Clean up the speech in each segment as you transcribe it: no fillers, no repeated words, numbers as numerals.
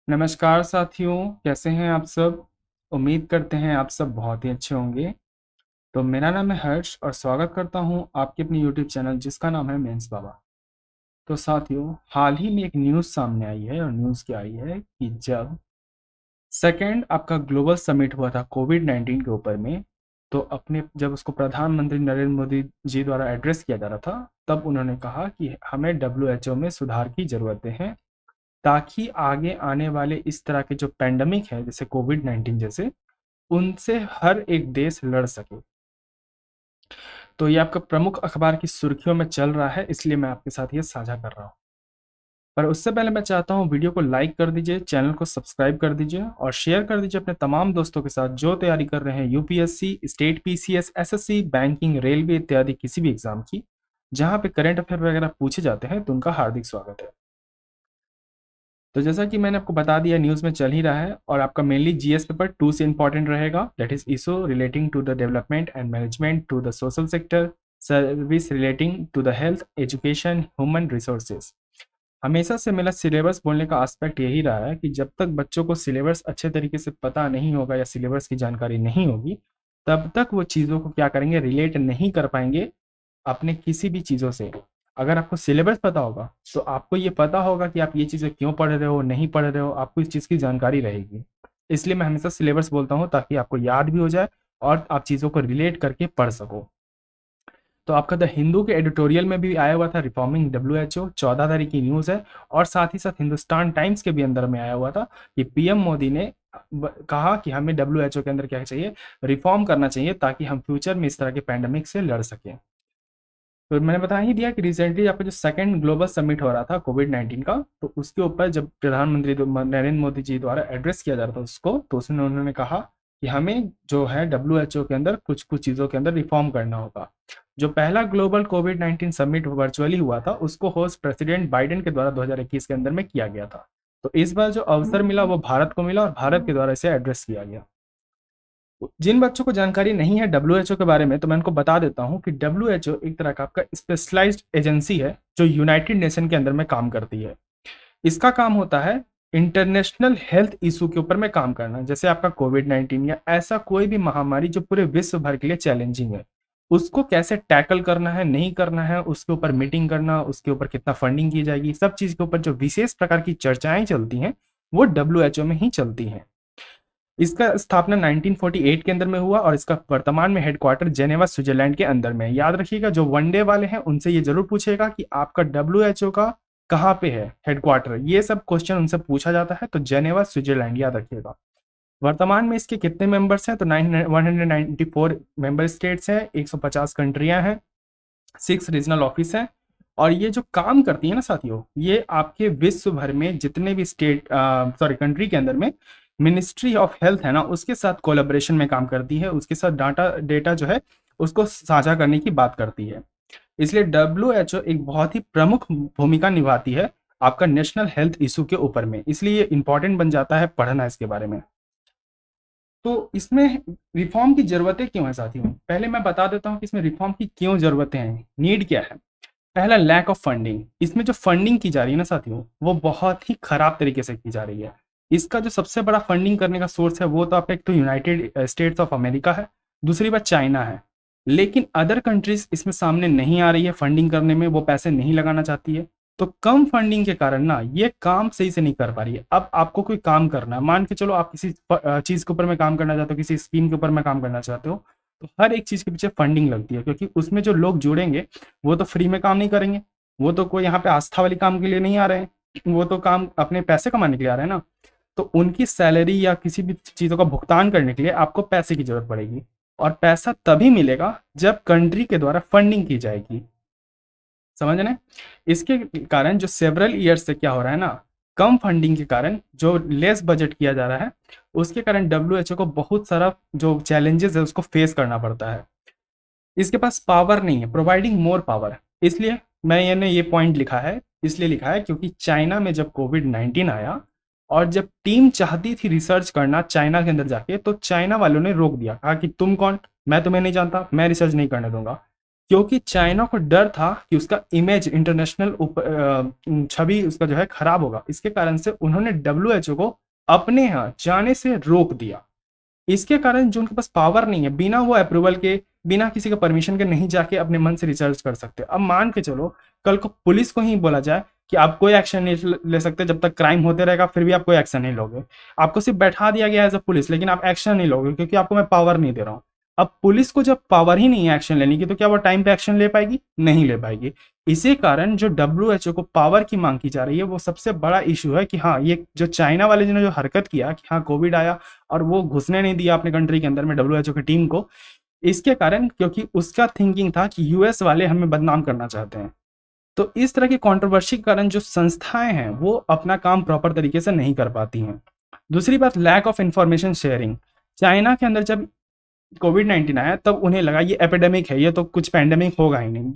नमस्कार साथियों, कैसे हैं आप सब। उम्मीद करते हैं आप सब बहुत ही अच्छे होंगे। तो मेरा नाम है हर्ष और स्वागत करता हूं आपके अपने यूट्यूब चैनल जिसका नाम है मेंस बाबा। तो साथियों, हाल ही में एक न्यूज़ सामने आई है और न्यूज़ क्या आई है कि जब सेकेंड आपका ग्लोबल समिट हुआ था कोविड-19 के ऊपर में, तो अपने जब उसको प्रधानमंत्री नरेंद्र मोदी जी द्वारा एड्रेस किया जा रहा था, तब उन्होंने कहा कि हमें डब्ल्यूएचओ में सुधार की ज़रूरतें हैं ताकि आगे आने वाले इस तरह के जो पैंडेमिक है जैसे कोविड-19 जैसे, उनसे हर एक देश लड़ सके। तो ये आपका प्रमुख अखबार की सुर्खियों में चल रहा है, इसलिए मैं आपके साथ ये साझा कर रहा हूँ। पर उससे पहले मैं चाहता हूँ वीडियो को लाइक कर दीजिए, चैनल को सब्सक्राइब कर दीजिए और शेयर कर दीजिए अपने तमाम दोस्तों के साथ जो तैयारी कर रहे हैं UPSC, state PCS, SSC, banking, railway इत्यादि किसी भी एग्जाम की, जहाँ पे करंट अफेयर वगैरह पूछे जाते हैं, तो उनका हार्दिक स्वागत है। तो जैसा कि मैंने आपको बता दिया, न्यूज़ में चल ही रहा है और आपका मेनली जीएस पेपर 2 से इंपॉर्टेंट रहेगा, that is issue relating to the development and management to the social sector, service relating to the health, education, human resources. हमेशा से मेरा सिलेबस बोलने का एस्पेक्ट यही रहा है कि जब तक बच्चों को सिलेबस अच्छे तरीके से पता नहीं होगा या सिलेबस की जानकारी नहीं होगी, तब तक वो चीज़ों को क्या करेंगे, रिलेट नहीं कर पाएंगे अपने किसी भी चीज़ों से। अगर आपको सिलेबस पता होगा तो आपको ये पता होगा कि आप ये चीज़ें क्यों पढ़ रहे हो, नहीं पढ़ रहे हो, आपको इस चीज़ की जानकारी रहेगी। इसलिए मैं हमेशा सिलेबस बोलता हूँ ताकि आपको याद भी हो जाए और आप चीज़ों को रिलेट करके पढ़ सको। तो आपका द हिंदू के एडिटोरियल में भी आया हुआ था रिफॉर्मिंग डब्ल्यूएचओ, 14 तारीख की न्यूज़ है। और साथ ही साथ हिंदुस्तान टाइम्स के भी अंदर में आया हुआ था कि पीएम मोदी ने कहा कि हमें डब्ल्यूएचओ के अंदर क्या चाहिए, रिफॉर्म करना चाहिए ताकि हम फ्यूचर में इस तरह के पैंडेमिक से लड़ सकें। तो मैंने बता ही दिया कि रिसेंटली आपका जो सेकंड ग्लोबल समिट हो रहा था कोविड-19 का, तो उसके ऊपर जब प्रधानमंत्री नरेंद्र मोदी जी द्वारा एड्रेस किया जा रहा था उसको, तो उसमें उन्होंने कहा कि हमें जो है डब्ल्यूएचओ के अंदर कुछ कुछ चीज़ों के अंदर रिफॉर्म करना होगा। जो पहला ग्लोबल कोविड-19 समिट वर्चुअली हुआ था, उसको होस्ट प्रेसिडेंट बाइडेन के द्वारा 2021 के अंदर में किया गया था। तो इस बार जो अवसर मिला वो भारत को मिला और भारत के द्वारा इसे एड्रेस किया गया। जिन बच्चों को जानकारी नहीं है डब्ल्यूएचओ के बारे में, तो मैं उनको बता देता हूं कि डब्ल्यूएचओ एक तरह का आपका स्पेशलाइज्ड एजेंसी है जो यूनाइटेड नेशन के अंदर में काम करती है। इसका काम होता है इंटरनेशनल हेल्थ इशू के ऊपर में काम करना, जैसे आपका कोविड-19 या ऐसा कोई भी महामारी जो पूरे विश्व भर के लिए चैलेंजिंग है, उसको कैसे टैकल करना है, नहीं करना है, उसके ऊपर मीटिंग करना, उसके ऊपर कितना फंडिंग की जाएगी, सब चीज के ऊपर जो विशेष प्रकार की चर्चाएं चलती हैं, वो डब्ल्यूएचओ में ही चलती हैं। इसका स्थापना 1948 के अंदर में हुआ और इसका वर्तमान में हेडक्वार्टर जेनेवा स्विट्जरलैंड के अंदर में। याद रखिएगा, जो वनडे वाले हैं उनसे ये जरूर पूछेगा कि आपका डब्ल्यूएचओ का कहाँ पे है हेडक्वार्टर, ये सब क्वेश्चन उनसे पूछा जाता है। तो जेनेवा स्विट्जरलैंड याद रखिएगा। वर्तमान में इसके कितने मेंबर्स हैं, तो 194 मेंबर स्टेट्स हैं, 150 कंट्रियां हैं, 6 रीजनल ऑफिस हैं। और ये जो काम करती है ना साथियों, ये आपके विश्व भर में जितने भी स्टेट कंट्री के अंदर में मिनिस्ट्री ऑफ हेल्थ है ना, उसके साथ कोलैबोरेशन में काम करती है, उसके साथ डाटा डेटा जो है उसको साझा करने की बात करती है। इसलिए डब्ल्यूएचओ एक बहुत ही प्रमुख भूमिका निभाती है आपका नेशनल हेल्थ इशू के ऊपर में, इसलिए ये इंपॉर्टेंट बन जाता है पढ़ना इसके बारे में। तो इसमें रिफॉर्म की जरूरतें क्यों है साथियों, पहले मैं बता देता हूँ कि इसमें रिफॉर्म की क्यों जरूरतें हैं, नीड क्या है। पहला, लैक ऑफ फंडिंग। इसमें जो फंडिंग की जा रही है ना साथियों, वो बहुत ही खराब तरीके से की जा रही है। इसका जो सबसे बड़ा फंडिंग करने का सोर्स है वो तो आपका एक तो यूनाइटेड स्टेट्स ऑफ अमेरिका है, दूसरी बात चाइना है। लेकिन अदर कंट्रीज इसमें सामने नहीं आ रही है फंडिंग करने में, वो पैसे नहीं लगाना चाहती है। तो कम फंडिंग के कारण ना ये काम सही से नहीं कर पा रही है। अब आपको कोई काम करना है, मान के चलो आप किसी चीज के ऊपर में काम करना चाहते हो, किसी स्कीम के ऊपर में काम करना चाहते हो, तो हर एक चीज के पीछे फंडिंग लगती है, क्योंकि उसमें जो लोग जुड़ेंगे वो तो फ्री में काम नहीं करेंगे, वो तो कोई यहाँ पे आस्था वाली काम के लिए नहीं आ रहे हैं, वो तो काम अपने पैसे कमाने के लिए आ रहे हैं ना। तो उनकी सैलरी या किसी भी चीज़ों का भुगतान करने के लिए आपको पैसे की जरूरत पड़ेगी, और पैसा तभी मिलेगा जब कंट्री के द्वारा फंडिंग की जाएगी। समझ रहे हैं? इसके कारण जो सेवरल ईयर्स से क्या हो रहा है ना, कम फंडिंग के कारण जो लेस बजट किया जा रहा है, उसके कारण डब्ल्यूएचओ को बहुत सारा जो चैलेंजेस है उसको फेस करना पड़ता है। इसके पास पावर नहीं है, प्रोवाइडिंग मोर पावर। इसलिए मैंने ये पॉइंट लिखा है, इसलिए लिखा है क्योंकि चाइना में जब कोविड-19 आया और जब टीम चाहती थी रिसर्च करना चाइना के अंदर जाके, तो चाइना वालों ने रोक दिया, कहा कि तुम कौन, मैं तुम्हें नहीं जानता, मैं रिसर्च नहीं करने दूंगा। क्योंकि चाइना को डर था कि उसका इमेज इंटरनेशनल छवि उसका जो है खराब होगा। इसके कारण से उन्होंने डब्ल्यूएचओ को अपने यहाँ जाने से रोक दिया। इसके कारण जो उनके पास पावर नहीं है, बिना वो अप्रूवल के, बिना किसी का परमिशन के नहीं जाके अपने मन से रिसर्च कर सकते। अब मान के चलो कल को पुलिस को ही बोला जाए कि आप कोई एक्शन नहीं ले सकते, जब तक क्राइम होते रहेगा फिर भी आप कोई एक्शन नहीं लोगे। आपको सिर्फ बैठा दिया गया एज अ पुलिस, लेकिन आप एक्शन नहीं लोगे क्योंकि आपको मैं पावर नहीं दे रहा हूँ। अब पुलिस को जब पावर ही नहीं है एक्शन लेने की, तो क्या वो टाइम पे एक्शन ले पाएगी? नहीं ले पाएगी। इसी कारण जो डब्ल्यूएचओ को पावर की मांग की जा रही है, वो सबसे बड़ा इशू है कि हाँ, ये जो चाइना वाले ने जो हरकत किया कि हाँ कोविड आया और वो घुसने नहीं दिया अपने कंट्री के अंदर में डब्ल्यूएचओ की टीम को, इसके कारण, क्योंकि उसका थिंकिंग था कि यूएस वाले हमें बदनाम करना चाहते हैं। तो इस तरह की कंट्रोवर्सी के कारण जो संस्थाएं हैं वो अपना काम प्रॉपर तरीके से नहीं कर पाती हैं। दूसरी बात, lack of information sharing. China के अंदर जब कोविड-19 आया तब उन्हें लगा ये एपिडेमिक है, ये तो कुछ पैंडेमिक होगा ही नहीं।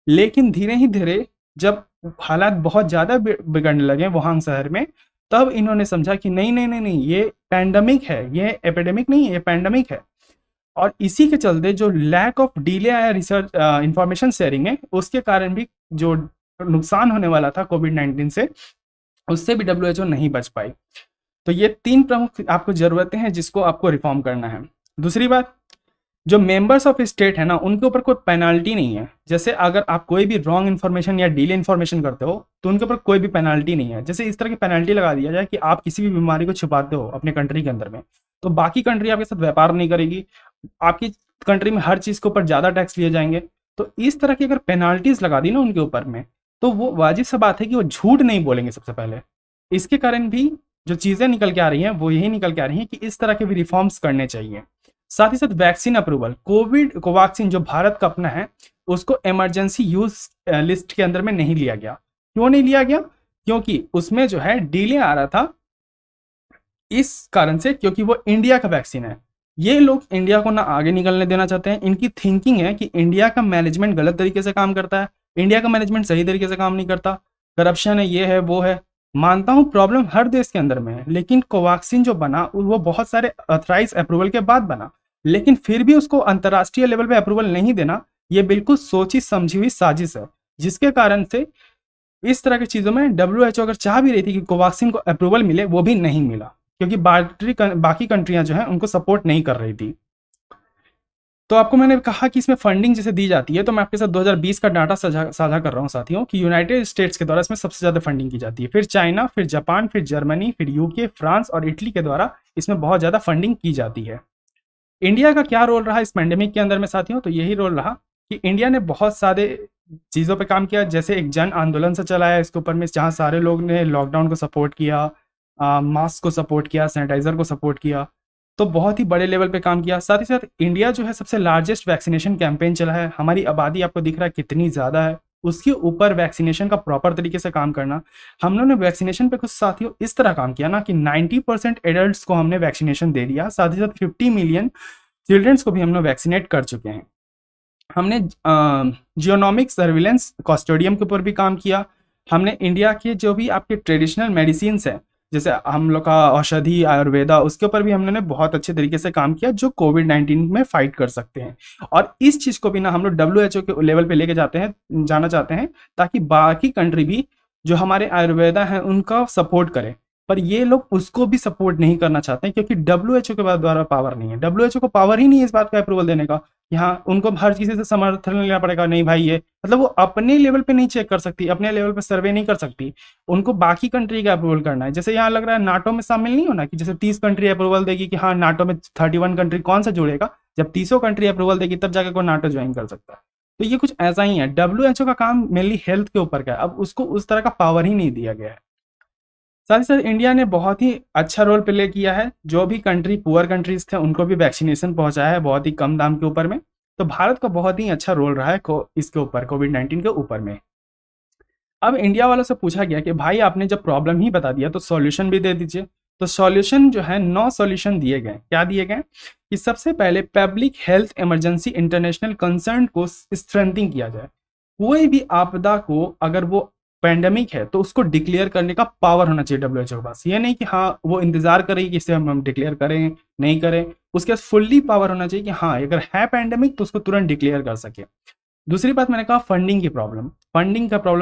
लेकिन धीरे ही धीरे जब हालात बहुत ज़्यादा बिगड़ने लगे वुहान शहर में, तब इन्होंने समझा कि नहीं नहीं नहीं नहीं, ये पैंडेमिक है, ये एपिडेमिक नहीं है, ये पैंडेमिक है। और इसी के चलते जो लैक ऑफ डिले आया रिसर्च इंफॉर्मेशन शेयरिंग में, उसके कारण भी जो नुकसान होने वाला था कोविड-19 से, उससे भी डब्ल्यूएचओ नहीं बच पाई। तो ये 3 प्रमुख आपको ज़रूरतें हैं जिसको आपको रिफॉर्म करना है। दूसरी बात, जो मेंबर्स ऑफ स्टेट है ना, उनके ऊपर कोई पेनाल्टी नहीं है। जैसे अगर आप कोई भी रॉन्ग इन्फॉर्मेशन या डिले इन्फॉर्मेशन करते हो तो उनके ऊपर कोई भी पेनाल्टी नहीं है। जैसे इस तरह की पेनाल्टी लगा दिया जाए कि आप किसी भी बीमारी को छुपाते हो अपने कंट्री के अंदर में, तो बाकी कंट्री आपके साथ व्यापार नहीं करेगी, आपकी कंट्री में हर चीज़ के ऊपर ज़्यादा टैक्स लिए जाएंगे। तो इस तरह की अगर पेनाल्टीज लगा दी ना उनके ऊपर में, तो वो वाजिब सा बात है कि वो झूठ नहीं बोलेंगे सबसे पहले। इसके कारण भी जो चीज़ें निकल के आ रही हैं वो यही निकल के आ रही हैं कि इस तरह के भी रिफॉर्म्स करने चाहिए। साथ ही साथ वैक्सीन अप्रूवल, कोवैक्सीन जो भारत का अपना है, उसको इमरजेंसी यूज लिस्ट के अंदर में नहीं लिया गया। क्यों नहीं लिया गया? क्योंकि उसमें जो है डिले आ रहा था, इस कारण से, क्योंकि वो इंडिया का वैक्सीन है। ये लोग इंडिया को ना आगे निकलने देना चाहते हैं। इनकी थिंकिंग है कि इंडिया का मैनेजमेंट गलत तरीके से काम करता है, इंडिया का मैनेजमेंट सही तरीके से काम नहीं करता, करप्शन है, ये है, वो है। मानता हूं प्रॉब्लम हर देश के अंदर में है, लेकिन कोवैक्सीन जो बना वो बहुत सारे ऑथराइज अप्रूवल के बाद बना, लेकिन फिर भी उसको अंतर्राष्ट्रीय लेवल पे अप्रूवल नहीं देना, ये बिल्कुल सोची समझी हुई साजिश है। जिसके कारण से इस तरह की चीज़ों में डब्ल्यूएचओ अगर चाह भी रही थी कि कोवैक्सीन को अप्रूवल मिले, वो भी नहीं मिला, क्योंकि बाकी कंट्रियां जो हैं उनको सपोर्ट नहीं कर रही थी। तो आपको मैंने कहा कि इसमें फंडिंग जैसे दी जाती है, तो मैं आपके साथ 2020 का डाटा साझा कर रहा हूँ साथियों, कि यूनाइटेड स्टेट्स के द्वारा इसमें सबसे ज़्यादा फंडिंग की जाती है, फिर चाइना, फिर जापान, फिर जर्मनी, फिर यूके, फ्रांस और इटली के द्वारा इसमें बहुत ज़्यादा फंडिंग की जाती है। इंडिया का क्या रोल रहा इस पैंडेमिक के अंदर में साथियों? तो यही रोल रहा कि इंडिया ने बहुत सारे चीज़ों पे काम किया, जैसे एक जन आंदोलन से चलाया इसके ऊपर में, जहाँ सारे लोग ने लॉकडाउन को सपोर्ट किया, मास्क को सपोर्ट किया, सैनिटाइजर को सपोर्ट किया, तो बहुत ही बड़े लेवल पे काम किया। साथ ही साथ इंडिया जो है सबसे लार्जेस्ट वैक्सीनेशन कैंपेन चला है। हमारी आबादी आपको दिख रहा है कितनी ज़्यादा है, उसके ऊपर वैक्सीनेशन का प्रॉपर तरीके से काम करना। हम लोगों ने वैक्सीनेशन पे कुछ साथियों इस तरह काम किया ना कि 90% एडल्ट्स को हमने वैक्सीनेशन दे दिया, साथ ही साथ 50 मिलियन चिल्ड्रंस को भी हम लोग वैक्सीनेट कर चुके हैं। हमने जियोनॉमिक सर्विलेंस कस्टोडियम के ऊपर भी काम किया। हमने इंडिया के जो भी आपके ट्रेडिशनल मेडिसिन्स हैं, जैसे हम लोग का औषधि आयुर्वेदा, उसके ऊपर भी हम लोगों ने बहुत अच्छे तरीके से काम किया, जो कोविड-19 में फाइट कर सकते हैं। और इस चीज़ को भी ना हम लोग डब्ल्यूएचओ के लेवल पे लेके जाना चाहते हैं, ताकि बाकी कंट्री भी जो हमारे आयुर्वेदा हैं उनका सपोर्ट करें। पर ये लोग उसको भी सपोर्ट नहीं करना चाहते हैं, क्योंकि डब्ल्यूएचओ के द्वारा पावर नहीं है। डब्ल्यूएचओ को पावर ही नहीं है इस बात का अप्रूवल देने का। यहाँ उनको हर किसी से समर्थन लेना पड़ेगा, नहीं भाई ये, मतलब वो अपने लेवल पे नहीं चेक कर सकती, अपने लेवल पे सर्वे नहीं कर सकती, उनको बाकी कंट्री का अप्रूवल करना है। जैसे यहाँ लग रहा है नाटो में शामिल नहीं होना, कि जैसे 30 कंट्री अप्रूवल देगी कि हाँ नाटो में 31 कंट्री कौन सा जुड़ेगा, जब 30 कंट्री अप्रूवल देगी तब जाकर कोई नाटो ज्वाइन कर सकता है। तो ये कुछ ऐसा ही है। डब्ल्यूएचओ का काम मेनली हेल्थ के ऊपर का है, अब उसको उस तरह का पावर ही नहीं दिया गया है। साथ ही साथ इंडिया ने बहुत ही अच्छा रोल प्ले किया है, जो भी कंट्री पुअर कंट्रीज थे उनको भी वैक्सीनेशन पहुंचाया है बहुत ही कम दाम के ऊपर में। तो भारत का बहुत ही अच्छा रोल रहा है इसके ऊपर, कोविड-19 के ऊपर में। अब इंडिया वालों से पूछा गया कि भाई आपने जब प्रॉब्लम ही बता दिया तो सॉल्यूशन भी दे दीजिए। तो सॉल्यूशन जो है 9 सॉल्यूशन दिए गए। क्या दिए गए? कि सबसे पहले public health emergency international concern को स्ट्रेंथिंग किया जाए। कोई भी आपदा को अगर वो पैंडेमिक है तो उसको डिक्लेयर करने का पावर होना चाहिए डब्ल्यूएचओ के पास। ये नहीं कि हाँ वो इंतजार करेगी कि इसे हम डिक्लेयर करें नहीं करें, उसके पास फुल्ली पावर होना चाहिए कि हाँ अगर है पैंडेमिक तो उसको तुरंत डिक्लेयर कर सके। दूसरी बात मैंने कहा फंडिंग की प्रॉब्लम,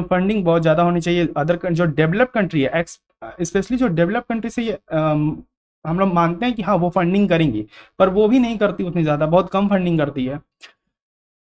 फंडिंग बहुत ज़्यादा होनी चाहिए। अदर जो डेवलप कंट्री है, स्पेशली जो डेवलप कंट्री से ये हम लोग मानते हैं कि हाँ वो फंडिंग करेंगी, पर वो भी नहीं करती उतनी ज़्यादा, बहुत कम फंडिंग करती है।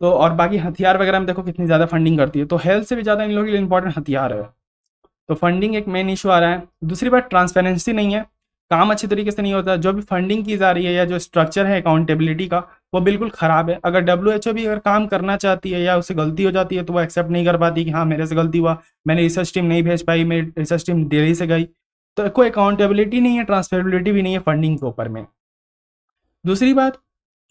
तो और बाकी हथियार वगैरह में देखो कितनी ज़्यादा फंडिंग करती है, तो हेल्थ से भी ज़्यादा इन लोगों के लिए इंपॉर्टेंट हथियार है। तो फंडिंग एक मेन इशू आ रहा है। दूसरी बात ट्रांसपेरेंसी नहीं है, काम अच्छे तरीके से नहीं होता। जो भी फंडिंग की जा रही है या जो स्ट्रक्चर है अकाउंटेबिलिटी का, वो बिल्कुल ख़राब है। अगर डब्ल्यू भी अगर काम करना चाहती है या उससे गलती हो जाती है तो वो एक्सेप्ट नहीं कर पाती कि हाँ मेरे से गलती हुआ, मैंने रिसर्च टीम नहीं भेज पाई, मेरी रिसर्च टीम दिल्ली से गई। तो कोई अकाउंटेबिलिटी नहीं है, ट्रांसपेरेबिलिटी भी नहीं है फंडिंग के ऊपर में। दूसरी बात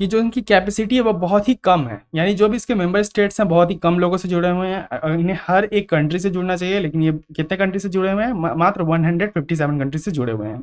कि जो इनकी कैपेसिटी है वो बहुत ही कम है, यानी जो भी इसके मेंबर स्टेट्स हैं बहुत ही कम लोगों से जुड़े हुए हैं। इन्हें हर एक कंट्री से जुड़ना चाहिए, लेकिन ये कितने कंट्री से जुड़े हुए हैं? मात्र 157 कंट्री से जुड़े हुए हैं।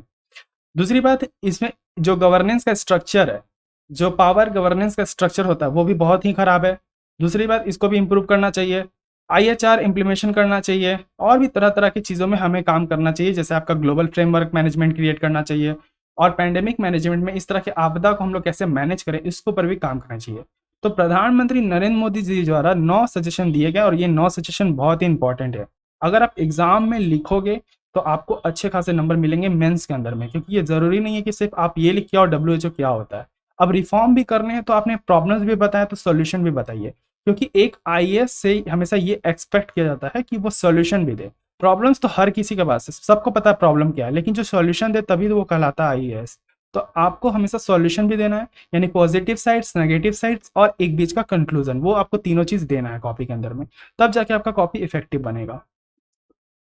दूसरी बात, इसमें जो गवर्नेंस का स्ट्रक्चर है, जो पावर गवर्नेंस का स्ट्रक्चर होता है वो भी बहुत ही खराब है। दूसरी बात, इसको भी इम्प्रूव करना चाहिए, IHR इम्प्लीमेशन करना चाहिए, और भी तरह तरह की चीज़ों में हमें काम करना चाहिए। जैसे आपका ग्लोबल फ्रेमवर्क मैनेजमेंट क्रिएट करना चाहिए, और पैंडेमिक मैनेजमेंट में इस तरह की आपदा को हम लोग कैसे मैनेज करें, इसके ऊपर भी काम करना चाहिए। तो प्रधानमंत्री नरेंद्र मोदी जी द्वारा 9 सजेशन दिए गए, और ये 9 सजेशन बहुत ही इंपॉर्टेंट है। अगर आप एग्जाम में लिखोगे तो आपको अच्छे खासे नंबर मिलेंगे मेंस के अंदर में, क्योंकि ये जरूरी नहीं है कि सिर्फ आप ये लिख के और WHO क्या होता है। अब रिफॉर्म भी करने हैं तो आपने प्रॉब्लम्स भी बताया तो सॉल्यूशन भी बताइए, क्योंकि एक IAS से हमेशा ये एक्सपेक्ट किया जाता है कि वो सॉल्यूशन भी दे। प्रॉब्लम्स तो हर किसी के पास है, सबको पता है प्रॉब्लम क्या है, लेकिन जो सॉल्यूशन दे तभी तो वो कहलाता है IAS। तो आपको हमेशा सॉल्यूशन भी देना है, यानी पॉजिटिव साइड्स, नेगेटिव साइड्स, और एक बीच का कंक्लूजन, वो आपको तीनों चीज देना है कॉपी के अंदर में, तब जाके आपका कॉपी इफेक्टिव बनेगा।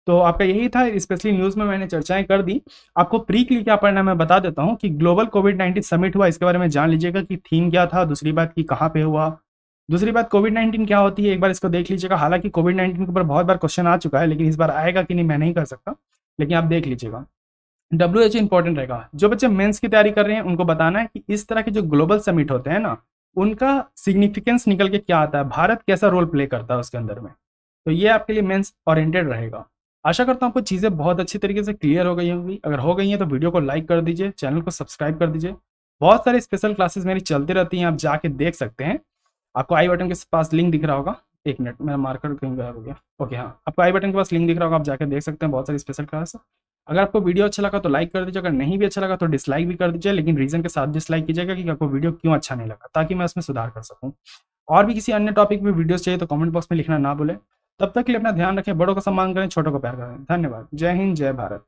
तो आपका यही था, स्पेशली न्यूज़ में मैंने चर्चाएं कर दी। आपको प्री के लिए क्या पढ़ना है मैं बता देता हूँ कि ग्लोबल कोविड-19 समिट हुआ, इसके बारे में जान लीजिएगा कि थीम क्या था। दूसरी बात कि कहाँ पे हुआ। दूसरी बात, कोविड-19 क्या होती है, एक बार इसको देख लीजिएगा। हालांकि कोविड-19 के ऊपर बहुत बार क्वेश्चन आ चुका है, लेकिन इस बार आएगा कि नहीं मैं नहीं कर सकता, लेकिन आप देख लीजिएगा। WHO इंपॉर्टेंट रहेगा। जो बच्चे मेंस की तैयारी कर रहे हैं उनको बताना है कि इस तरह के जो ग्लोबल समिट होते हैं ना, उनका सिग्निफिकेंस निकल के क्या आता है, भारत कैसा रोल प्ले करता है उसके अंदर में। तो ये आपके लिए मेंस ओरिएंटेड रहेगा। आशा करता हूँ आपको चीज़ें बहुत अच्छी तरीके से क्लियर हो गई होंगी। अगर हो गई हैं तो वीडियो को लाइक कर दीजिए, चैनल को सब्सक्राइब कर दीजिए। बहुत सारी स्पेशल क्लासेस मेरी चलती रहती हैं, आप जाके देख सकते हैं। आपको आई बटन के पास लिंक दिख रहा होगा। एक मिनट, मेरा मार्कर कहीं गायब हो गया। ओके, हाँ, आपको आई बटन के पास लिंक दिख रहा होगा, आप जाके देख सकते हैं बहुत सारी स्पेशल क्लास। अगर आपको वीडियो अच्छा लगा तो लाइक कर दीजिए, अगर नहीं भी अच्छा लगा तो डिसलाइक भी कर दीजिए, लेकिन रीजन के साथ डिसलाइक कीजिएगा कि आपको वीडियो क्यों अच्छा नहीं लगा, ताकि मैं उसमें सुधार कर सकूं। और भी किसी अन्य टॉपिक पे वीडियोस चाहिए तो कमेंट बॉक्स में लिखना ना भूलें। तब तक के लिए अपना ध्यान रखें, बड़ों का सम्मान करें, छोटों को प्यार करें। धन्यवाद। जय हिंद, जय भारत।